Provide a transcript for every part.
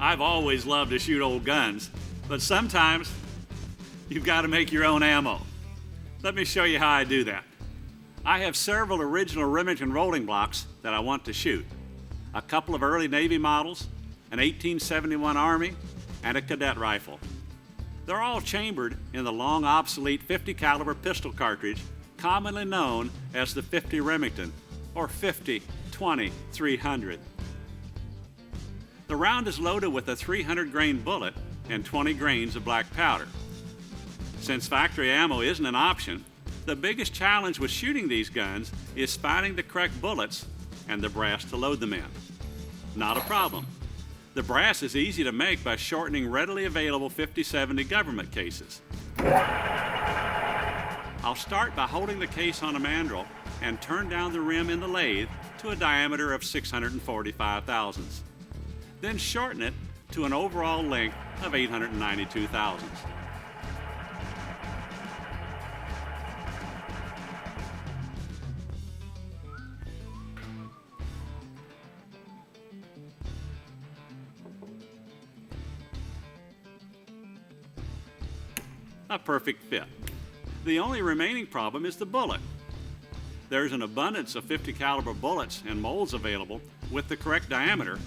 I've always loved to shoot old guns, but sometimes you've got to make your own ammo. Let me show you how I do that. I have several original Remington rolling blocks that I want to shoot. A couple of early Navy models, an 1871 Army, and a cadet rifle. They're all chambered in the long obsolete 50 caliber pistol cartridge commonly known as the 50 Remington or 50-20-300. The round is loaded with a 300 grain bullet and 20 grains of black powder. Since factory ammo isn't an option, the biggest challenge with shooting these guns is finding the correct bullets and the brass to load them in. Not a problem. The brass is easy to make by shortening readily available 50-70 government cases. I'll start by holding the case on a mandrel and turn down the rim in the lathe to a diameter of 645 thousandths. Then shorten it to an overall length of 892 thousandths. A perfect fit. The only remaining problem is the bullet. There's an abundance of 50 caliber bullets and molds available with the correct diameter,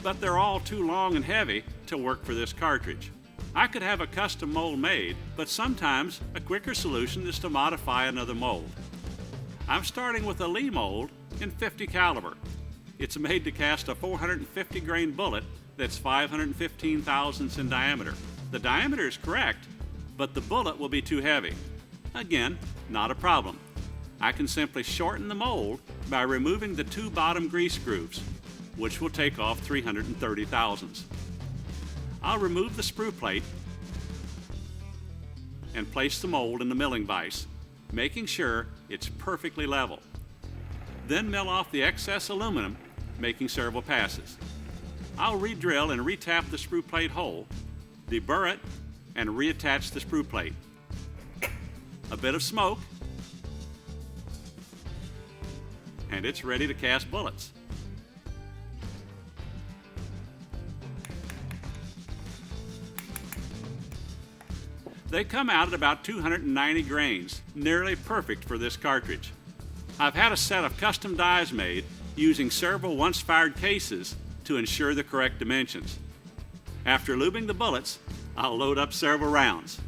but they're all too long and heavy to work for this cartridge. I could have a custom mold made, but sometimes a quicker solution is to modify another mold. I'm starting with a Lee mold in 50 caliber. It's made to cast a 450 grain bullet that's 515 thousandths in diameter. The diameter is correct, but the bullet will be too heavy. Again, not a problem. I can simply shorten the mold by removing the two bottom grease grooves, which will take off 330 thousandths. I'll remove the sprue plate and place the mold in the milling vise, making sure it's perfectly level. Then mill off the excess aluminum, making several passes. I'll re-drill and re-tap the sprue plate hole, deburr it, and reattach the sprue plate. A bit of smoke, and it's ready to cast bullets. They come out at about 290 grains, nearly perfect for this cartridge. I've had a set of custom dies made using several once-fired cases to ensure the correct dimensions. After lubing the bullets, I'll load up several rounds.